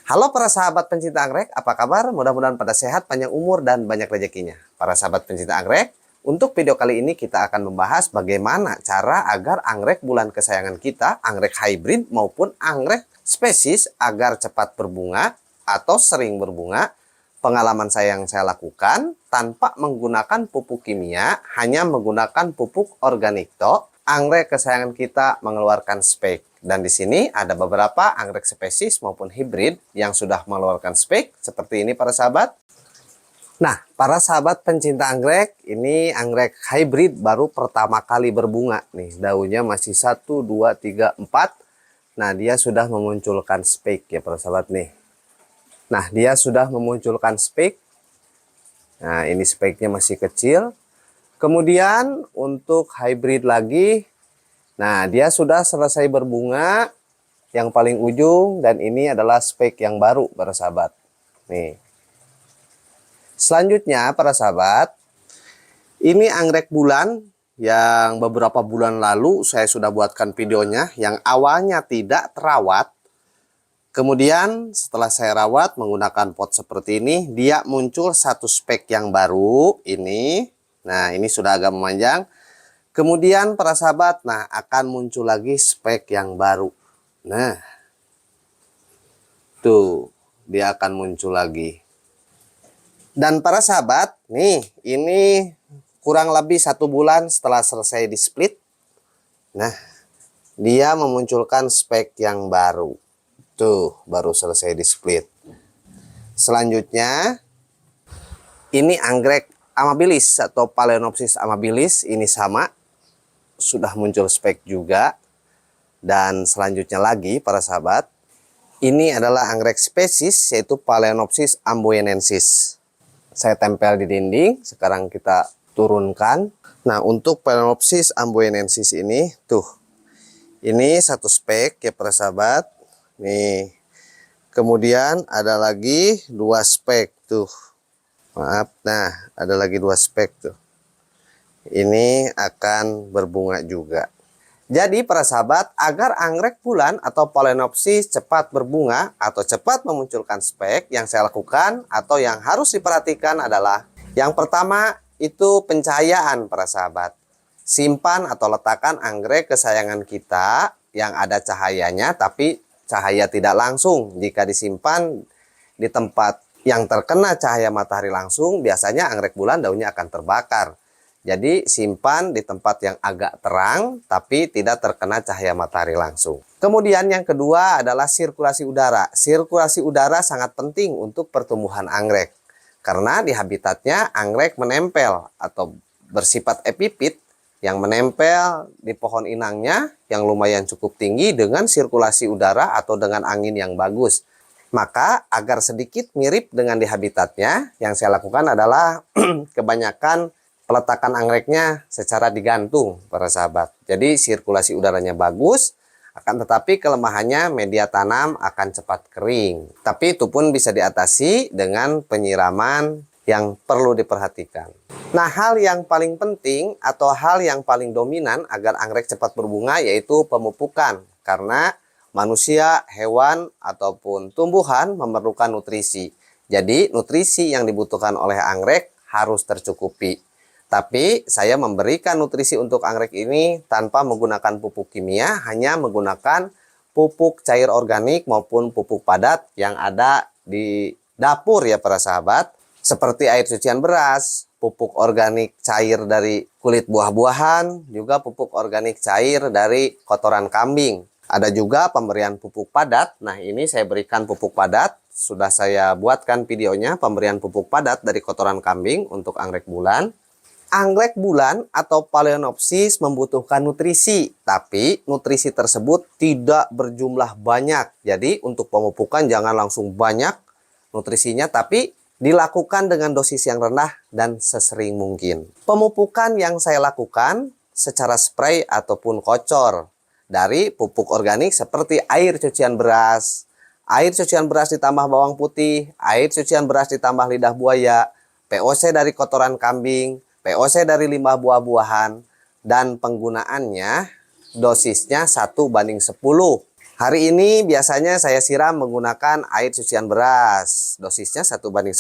Halo para sahabat pencinta anggrek, apa kabar? Mudah-mudahan pada sehat, panjang umur, dan banyak rezekinya. Para sahabat pencinta anggrek, untuk video kali ini kita akan membahas bagaimana cara agar anggrek bulan kesayangan kita, anggrek hybrid maupun anggrek spesies agar cepat berbunga atau sering berbunga. Pengalaman yang saya lakukan tanpa menggunakan pupuk kimia, hanya menggunakan pupuk organik anggrek kesayangan kita mengeluarkan spek. Dan di sini ada beberapa anggrek spesies maupun hibrid yang sudah mengeluarkan spek seperti ini para sahabat. Nah, para sahabat pencinta anggrek, ini anggrek hybrid baru pertama kali berbunga nih. Daunnya masih 1, 2, 3, 4. Nah, dia sudah memunculkan spek ya para sahabat nih. Nah, dia sudah memunculkan spek. Nah, ini speknya masih kecil. Kemudian untuk hybrid lagi, nah dia sudah selesai berbunga yang paling ujung, dan ini adalah spek yang baru para sahabat. Nih. Selanjutnya para sahabat, ini anggrek bulan yang beberapa bulan lalu saya sudah buatkan videonya, yang awalnya tidak terawat. Kemudian setelah saya rawat menggunakan pot seperti ini, dia muncul satu spek yang baru ini. Nah, ini sudah agak memanjang. Kemudian para sahabat, nah akan muncul lagi spek yang baru. Nah, tuh dia akan muncul lagi. Dan para sahabat, nih ini kurang lebih 1 bulan setelah selesai di split. Nah, dia memunculkan spek yang baru. Tuh, baru selesai di split. Selanjutnya, ini anggrek amabilis atau Phalaenopsis amabilis, ini sama sudah muncul spek juga. Dan selanjutnya lagi para sahabat, ini adalah anggrek spesies yaitu Phalaenopsis amboinensis. Saya tempel di dinding, sekarang kita turunkan. Nah, untuk Phalaenopsis amboinensis ini tuh, ini satu spek ya para sahabat nih. Kemudian ada lagi 2 spek tuh. Maaf, nah ada lagi 2 spek tuh. Ini akan berbunga juga. Jadi para sahabat, agar anggrek bulan atau Phalaenopsis cepat berbunga atau cepat memunculkan spek, yang saya lakukan atau yang harus diperhatikan adalah yang pertama itu pencahayaan para sahabat. Simpan atau letakkan anggrek kesayangan kita yang ada cahayanya, tapi cahaya tidak langsung. Jika disimpan di tempat yang terkena cahaya matahari langsung, biasanya anggrek bulan daunnya akan terbakar. Jadi simpan di tempat yang agak terang tapi tidak terkena cahaya matahari langsung. Kemudian yang kedua adalah sirkulasi udara. Sirkulasi udara sangat penting untuk pertumbuhan anggrek. Karena di habitatnya anggrek menempel atau bersifat epifit yang menempel di pohon inangnya yang lumayan cukup tinggi dengan sirkulasi udara atau dengan angin yang bagus. Maka agar sedikit mirip dengan di habitatnya, yang saya lakukan adalah kebanyakan peletakan angreknya secara digantung para sahabat. Jadi sirkulasi udaranya bagus, akan tetapi kelemahannya media tanam akan cepat kering. Tapi itu pun bisa diatasi dengan penyiraman yang perlu diperhatikan. Nah, hal yang paling penting atau hal yang paling dominan agar anggrek cepat berbunga yaitu pemupukan. Karena manusia, hewan, ataupun tumbuhan memerlukan nutrisi. Jadi, nutrisi yang dibutuhkan oleh anggrek harus tercukupi. Tapi, saya memberikan nutrisi untuk anggrek ini tanpa menggunakan pupuk kimia, hanya menggunakan pupuk cair organik maupun pupuk padat yang ada di dapur ya para sahabat. Seperti air cucian beras, pupuk organik cair dari kulit buah-buahan, juga pupuk organik cair dari kotoran kambing. Ada juga pemberian pupuk padat. Nah, ini saya berikan pupuk padat. Sudah saya buatkan videonya pemberian pupuk padat dari kotoran kambing untuk anggrek bulan. Anggrek bulan atau Phalaenopsis membutuhkan nutrisi, tapi nutrisi tersebut tidak berjumlah banyak. Jadi untuk pemupukan jangan langsung banyak nutrisinya, tapi dilakukan dengan dosis yang rendah dan sesering mungkin. Pemupukan yang saya lakukan secara spray ataupun kocor dari pupuk organik seperti air cucian beras ditambah bawang putih, air cucian beras ditambah lidah buaya, POC dari kotoran kambing, POC dari limbah buah-buahan, dan penggunaannya dosisnya 1:10. Hari ini biasanya saya siram menggunakan air cucian beras. Dosisnya 1:10.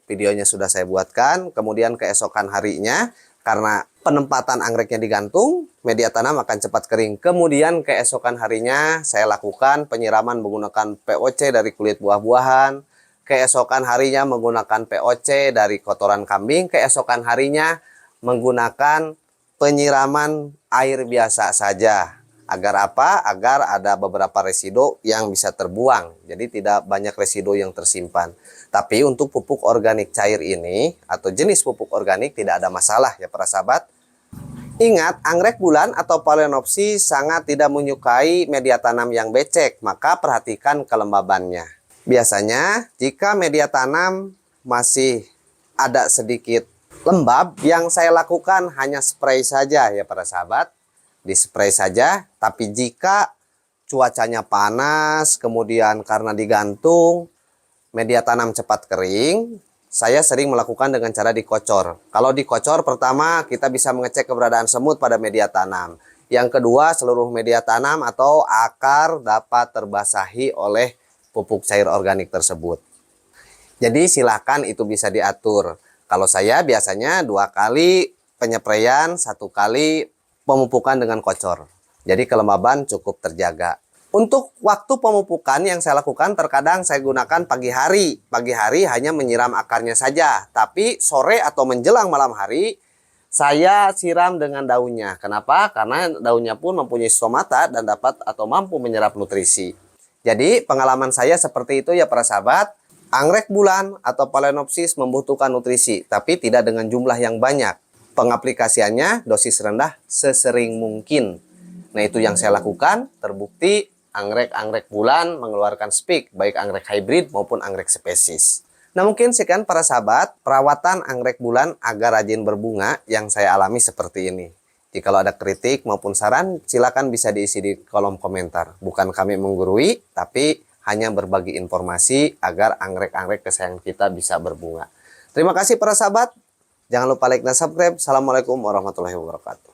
Videonya sudah saya buatkan. Kemudian keesokan harinya, karena penempatan anggreknya digantung, media tanam akan cepat kering. Kemudian keesokan harinya saya lakukan penyiraman menggunakan POC dari kulit buah-buahan. Keesokan harinya menggunakan POC dari kotoran kambing. Keesokan harinya menggunakan penyiraman air biasa saja. Agar apa? Agar ada beberapa residu yang bisa terbuang. Jadi tidak banyak residu yang tersimpan. Tapi untuk pupuk organik cair ini, atau jenis pupuk organik, tidak ada masalah ya para sahabat. Ingat, anggrek bulan atau Phalaenopsis sangat tidak menyukai media tanam yang becek. Maka perhatikan kelembabannya. Biasanya, jika media tanam masih ada sedikit lembab, yang saya lakukan hanya spray saja ya para sahabat. Di-spray saja, tapi jika cuacanya panas, kemudian karena digantung, media tanam cepat kering, saya sering melakukan dengan cara dikocor. Kalau dikocor, pertama kita bisa mengecek keberadaan semut pada media tanam. Yang kedua, seluruh media tanam atau akar dapat terbasahi oleh pupuk cair organik tersebut. Jadi silakan itu bisa diatur. Kalau saya biasanya 2 kali penyepraian, 1 kali pemupukan dengan kocor. Jadi kelembaban cukup terjaga. Untuk waktu pemupukan yang saya lakukan terkadang saya gunakan pagi hari. Pagi hari hanya menyiram akarnya saja. Tapi sore atau menjelang malam hari saya siram dengan daunnya. Kenapa? Karena daunnya pun mempunyai stomata dan dapat atau mampu menyerap nutrisi. Jadi pengalaman saya seperti itu ya para sahabat. Anggrek bulan atau Phalaenopsis membutuhkan nutrisi, tapi tidak dengan jumlah yang banyak. Pengaplikasiannya dosis rendah sesering mungkin. Nah itu yang saya lakukan, terbukti anggrek-anggrek bulan mengeluarkan spik, baik anggrek hybrid maupun anggrek spesies. Nah mungkin sekian para sahabat, perawatan anggrek bulan agar rajin berbunga yang saya alami seperti ini. Jika ada kritik maupun saran, silakan bisa diisi di kolom komentar. Bukan kami menggurui, tapi hanya berbagi informasi agar anggrek-anggrek kesayangan kita bisa berbunga. Terima kasih para sahabat. Jangan lupa like dan subscribe. Assalamualaikum warahmatullahi wabarakatuh.